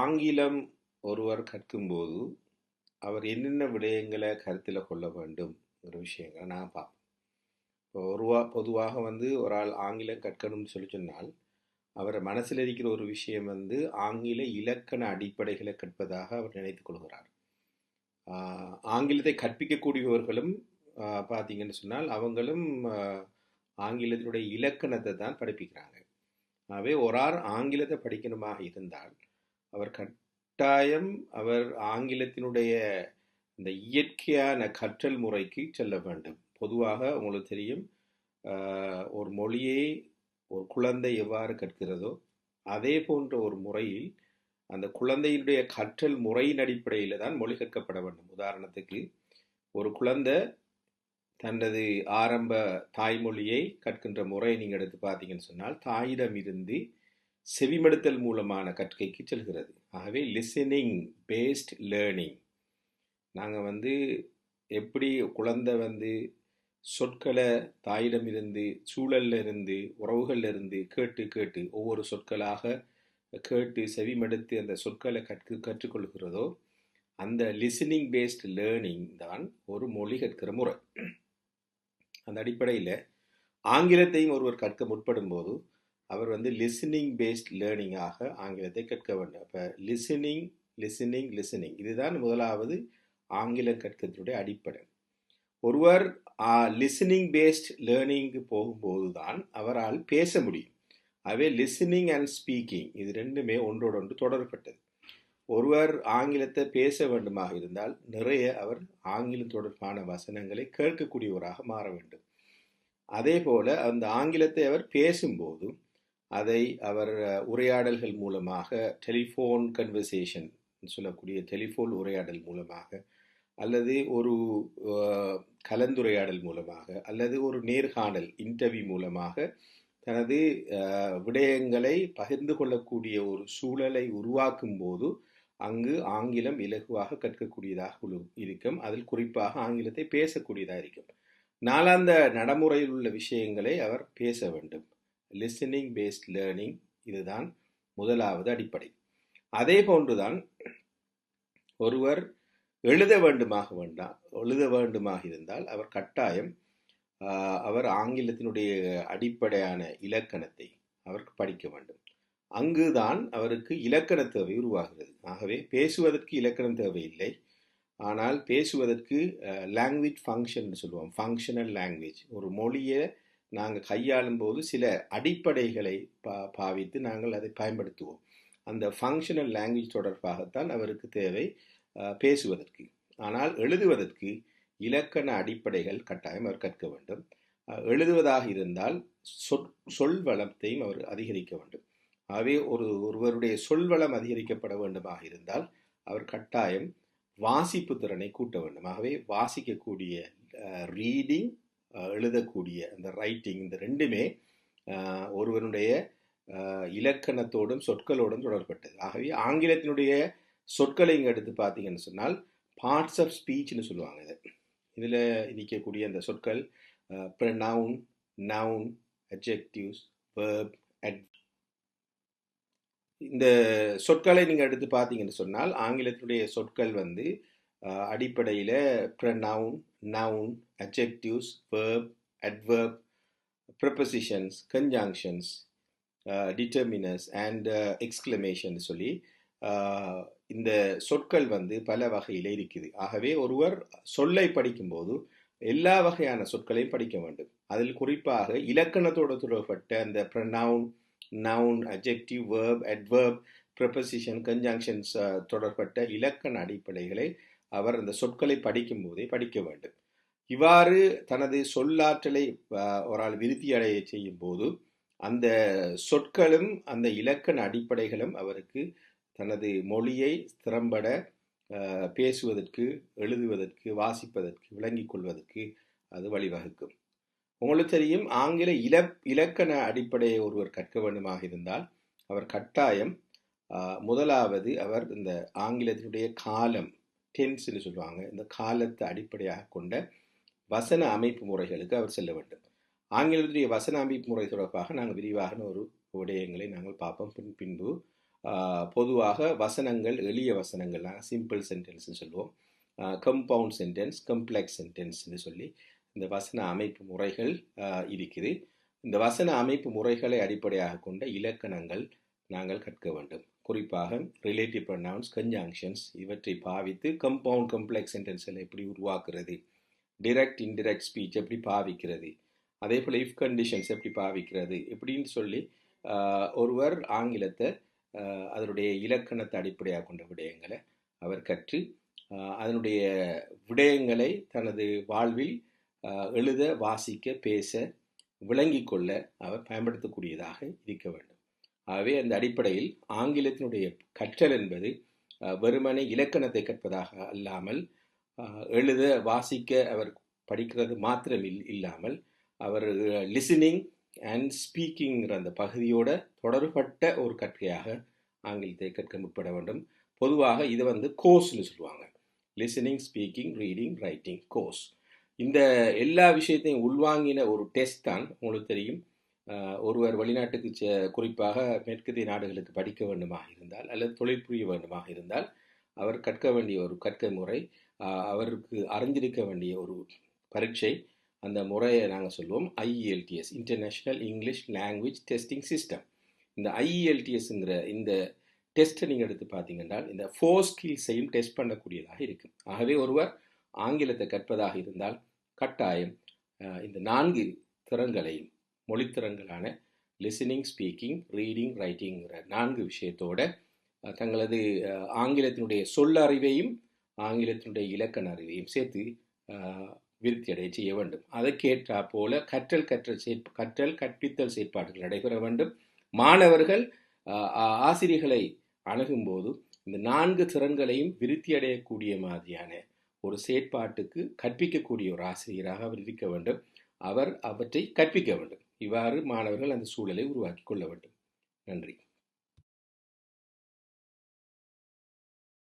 ஆங்கிலம் ஒருவர் கற்கும்போது அவர் என்னென்ன விடயங்களை கருத்தில் கொள்ள வேண்டும் ஒரு விஷயங்களை நான் பார்ப்பேன். இப்போ பொதுவாக ஒரு ஆள் ஆங்கிலம் கற்கணும்னு சொன்னால் அவர் மனசில் இருக்கிற ஒரு விஷயம் ஆங்கில இலக்கண அடிப்படைகளை கற்பதாக அவர் நினைத்துக் கொள்கிறார். ஆங்கிலத்தை கற்பிக்கக்கூடியவர்களும் பார்த்தீங்கன்னு சொன்னால் அவங்களும் ஆங்கிலத்தினுடைய இலக்கணத்தை தான் படிப்பிக்கிறாங்க. ஆகவே ஒரு ஆள் ஆங்கிலத்தை படிக்கணுமாக இருந்தால் அவர் கட்டாயம் அவர் ஆங்கிலத்தினுடைய இந்த இயற்கையான கற்றல் முறைக்கு செல்ல வேண்டும். பொதுவாக உங்களுக்கு தெரியும், ஒரு மொழியை ஒரு குழந்தை எவ்வாறு கற்கிறதோ அதே போன்ற ஒரு முறையில் அந்த குழந்தையினுடைய கற்றல் முறையின் அடிப்படையில் தான் மொழி கற்கப்பட வேண்டும். உதாரணத்துக்கு ஒரு குழந்தை தனது ஆரம்ப தாய்மொழியை கற்கின்ற முறையை நீங்கள் எடுத்து பார்த்தீங்கன்னு சொன்னால் தாயிடமிருந்து செவிமடுத்தல் மூலமான கற்கைக்கு செல்கிறது. ஆகவே லிசனிங் பேஸ்ட் லேர்னிங். நாங்கள் எப்படி குழந்தை சொற்களை தாயிடமிருந்து சூழல்ல இருந்து உறவுகள்ல இருந்து கேட்டு கேட்டு ஒவ்வொரு சொற்களாக கேட்டு செவிமடுத்து அந்த சொற்களை கற்றுக்கொள்கிறதோ அந்த லிசனிங் பேஸ்ட் லேர்னிங் தான் ஒரு மொழி கற்கிற முறை. அந்த அடிப்படையில் ஆங்கிலத்தையும் ஒருவர் கற்க முற்படும் போது அவர் லிசனிங் பேஸ்ட் லேர்னிங்காக ஆங்கிலத்தை கற்க வேண்டும். அப்போ லிசனிங் லிசனிங் லிசனிங் இதுதான் முதலாவது ஆங்கிலம் கற்கிறதுடைய அடிப்படை. ஒருவர் லிசனிங் பேஸ்ட் லேர்னிங்கு போகும்போது தான் அவரால் பேச முடியும். அவே லிசனிங் அண்ட் ஸ்பீக்கிங் இது ரெண்டுமே ஒன்றோடு ஒன்று தொடர்பட்டது. ஒருவர் ஆங்கிலத்தை பேச வேண்டுமாக இருந்தால் நிறைய அவர் ஆங்கிலம் தொடர்பான வசனங்களை கேட்கக்கூடியவராக மாற வேண்டும். அதே போல அந்த ஆங்கிலத்தை அவர் பேசும்போது அதை அவர் உரையாடல்கள் மூலமாக டெலிஃபோன் கன்வர்சேஷன் சொல்லக்கூடிய டெலிஃபோன் உரையாடல் மூலமாக அல்லது ஒரு கலந்துரையாடல் மூலமாக அல்லது ஒரு நேர்காணல் இன்டர்வியூ மூலமாக தனது விடயங்களை பகிர்ந்து கொள்ளக்கூடிய ஒரு சூழலை உருவாக்கும் போது அங்கு ஆங்கிலம் இலகுவாக கற்கக்கூடியதாக இருக்கும். அதில் குறிப்பாக ஆங்கிலத்தை பேசக்கூடியதாக இருக்கும். நாளாந்த நடைமுறையில் உள்ள விஷயங்களை அவர் பேச வேண்டும். லிசனிங் பேஸ்ட் லேர்னிங் இதுதான் முதலாவது அடிப்படை. அதே போன்றுதான் ஒருவர் எழுத வேண்டுமாக இருந்தால் அவர் கட்டாயம் அவர் ஆங்கிலத்தினுடைய அடிப்படையான இலக்கணத்தை அவருக்கு படிக்க வேண்டும். அங்குதான் அவருக்கு இலக்கண தேவை உருவாகிறது. ஆகவே பேசுவதற்கு இலக்கணம் தேவையில்லை, ஆனால் பேசுவதற்கு லாங்குவேஜ் ஃபங்க்ஷன் சொல்லுவோம், ஃபங்க்ஷனல் லாங்குவேஜ். ஒரு மொழியை நாங்கள் கையாளும் போது சில அடிப்படைகளை பாவித்து நாங்கள் அதை பயன்படுத்துவோம். அந்த ஃபங்க்ஷனல் லாங்குவேஜ் தொடர்பாகத்தான் அவருக்கு தேவை பேசுவதற்கு. ஆனால் எழுதுவதற்கு இலக்கண அடிப்படைகள் கட்டாயம் அவர் கற்க வேண்டும். எழுதுவதாக இருந்தால் சொல் வளத்தையும் அவர் அதிகரிக்க வேண்டும். ஆகவே ஒருவருடைய சொல்வளம் அதிகரிக்கப்பட வேண்டுமாக இருந்தால் அவர் கட்டாயம் வாசிப்பு திறனை கூட்ட வேண்டும். ஆகவே வாசிக்கக்கூடிய ரீடிங், எழுதக்கூடிய அந்த ரைட்டிங், இந்த ரெண்டுமே ஒருவருடைய இலக்கணத்தோடும் சொற்களோடும் தொடர்பட்டது. ஆகவே ஆங்கிலத்தினுடைய சொற்களை இங்கே எடுத்து பார்த்தீங்கன்னு சொன்னால் பார்ட்ஸ் ஆஃப் ஸ்பீச்னு சொல்லுவாங்க. இதில் இருக்கக்கூடிய அந்த சொற்கள் ப்ரனவுன், நவுன், அட்ஜெக்டிவ்ஸ், வெர்ப், இந்த சொற்களை நீங்கள் எடுத்து பார்த்தீங்கன்னு சொன்னால் ஆங்கிலத்தினுடைய சொற்கள் அடிப்படையில் pronoun, noun, adjectives, verb, adverb, prepositions, conjunctions, determiners and exclamation சொல்லி இந்த சொற்கள் பல வகையில் இருக்குது. ஆகவே ஒருவர் சொல்லை படிக்கும்போது எல்லா வகையான சொற்களையும் படிக்க வேண்டும். அதில் குறிப்பாக இலக்கணத்தோடு தொடர்பட்ட அந்த pronoun, noun, adjective, verb, adverb, preposition, conjunctions தொடர்பட்ட இலக்கண அடிப்படைகளை அவர் அந்த சொற்களை படிக்கும் போதே படிக்க வேண்டும். இவ்வாறு தனது சொல்லாற்றலை ஒரு ஆள் விருத்தி அடைய செய்யும் போது அந்த சொற்களும் அந்த இலக்கண அடிப்படைகளும் அவருக்கு தனது மொழியை திறம்பட பேசுவதற்கு, எழுதுவதற்கு, வாசிப்பதற்கு, விளங்கிக் கொள்வதற்கு அது வழிவகுக்கும். உங்களுக்கு தெரியும், ஆங்கில இலக்கண அடிப்படையை ஒருவர் கற்க வேண்டுமாக இருந்தால் அவர் கட்டாயம் முதலாவது அவர் இந்த ஆங்கிலத்தினுடைய காலம், டென்ஸ்ன்னு சொல்லுவாங்க, இந்த காலத்தை அடிப்படையாக கொண்ட வசன அமைப்பு முறைகளுக்கு அவர் செல்ல வேண்டும். ஆங்கிலத்துடைய வசன அமைப்பு முறை தொடர்பாக நாங்கள் விரிவாக ஒரு விடயங்களை நாங்கள் பார்ப்போம் பின்பு. பொதுவாக வசனங்கள் எளிய வசனங்கள் சிம்பிள் சென்டென்ஸ்னு சொல்லுவோம், கம்பவுண்ட் சென்டென்ஸ், கம்ப்ளெக்ஸ் சென்டென்ஸ்னு சொல்லி இந்த வசன அமைப்பு முறைகள் இருக்குது. இந்த வசன அமைப்பு முறைகளை அடிப்படையாக கொண்ட இலக்கணங்கள் நாங்கள் கற்க வேண்டும். குறிப்பாக ரிலேட்டிவ் ப்ரொனவுன்ஸ், கன்ஜங்ஷன்ஸ் இவற்றை பாவித்து கம்பவுண்ட் கம்ப்ளெக்ஸ் சென்டென்ஸ்களை எப்படி உருவாக்குறது, டிரெக்ட் இன்டிரெக்ட் ஸ்பீச் எப்படி பாவிக்கிறது, அதே போல் இஃப் கண்டிஷன்ஸ் எப்படி பாவிக்கிறது இப்படின்னு சொல்லி ஒருவர் ஆங்கிலத்தை அதனுடைய இலக்கணத்தை அடிப்படையாக கொண்ட விடயங்களை அவர் கற்று அதனுடைய விடயங்களை தனது வாழ்வில் எழுத, வாசிக்க, பேச, விளங்கி கொள்ள அவர் பயன்படுத்தக்கூடியதாக இருக்க வேண்டும். ஆகவே அந்த அடிப்படையில் ஆங்கிலத்தினுடைய கற்றல் என்பது வெறுமனே இலக்கணத்தை கற்பதாக அல்லாமல் எழுத, வாசிக்க அவர் படிக்கிறது மாத்திரம் இல்லாமல் அவர் லிசனிங் அண்ட் ஸ்பீக்கிங்கிற அந்த பகுதியோட தொடர்பட்ட ஒரு கற்கையாக ஆங்கிலத்தை கற்க முற்பட வேண்டும். பொதுவாக இது கோர்ஸ்னு சொல்லுவாங்க, listening, speaking, reading, writing course. இந்த எல்லா விஷயத்தையும் உள்வாங்கின ஒரு டெஸ்ட் தான் உங்களுக்கு தெரியும். ஒருவர் வெளிநாட்டுக்கு குறிப்பாக மேற்கத்திய நாடுகளுக்கு படிக்க வேண்டுமாக இருந்தால் அல்லது தொழில் புரிய வேண்டுமாக இருந்தால் அவர் கற்க வேண்டிய ஒரு கற்கை முறை, அவருக்கு அறிந்திருக்க வேண்டிய ஒரு பரீட்சை, அந்த முறையை நாங்கள் சொல்லுவோம் IELTS, international English language testing system. இந்த IELTSங்கிற இந்த டெஸ்ட்டை நீங்கள் எடுத்து பார்த்தீங்கன்னா இந்த 4 ஸ்கில்ஸையும் டெஸ்ட் பண்ணக்கூடியதாக இருக்கும். ஆகவே ஒருவர் ஆங்கிலத்தை கற்பதாக இருந்தால் கட்டாயம் இந்த 4 திறன்களையும், மொழித்திறன்களான லிசனிங், ஸ்பீக்கிங், ரீடிங், ரைட்டிங்கிற 4 விஷயத்தோட தங்களது ஆங்கிலத்தினுடைய சொல்லறிவையும் ஆங்கிலத்தினுடைய இலக்கண அறிவையும் சேர்த்து விருத்தி அடைய செய்ய வேண்டும். அதற்கேற்றா போல கற்றல் கற்பித்தல் செயற்பாடுகள் நடைபெற வேண்டும். மாணவர்கள் ஆசிரியர்களை அணுகும்போது இந்த 4 திறன்களையும் விருத்தி அடையக்கூடிய மாதிரியான ஒரு செயற்பாட்டுக்கு கற்பிக்கக்கூடிய ஒரு ஆசிரியராக அவர் இருக்க வேண்டும். அவர் அவற்றை கற்பிக்க வேண்டும். இவ்வாறு மாணவர்கள் அந்த சூழலை உருவாக்கி கொள்ள வேண்டும். நன்றி.